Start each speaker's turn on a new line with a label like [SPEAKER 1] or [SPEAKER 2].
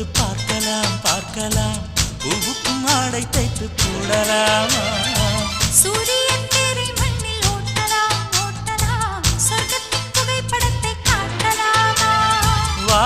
[SPEAKER 1] தொட்டு பார்க்கலாம் பார்க்கலாம் பூவுக்கும் ஆடை தைத்து போடலாமா
[SPEAKER 2] சூரியன் தேரை மண்ணில் ஓட்டலாம் ஓட்டலாம் சொர்க்கத்தின் புகைப்படத்தை காட்டலாமா
[SPEAKER 1] வா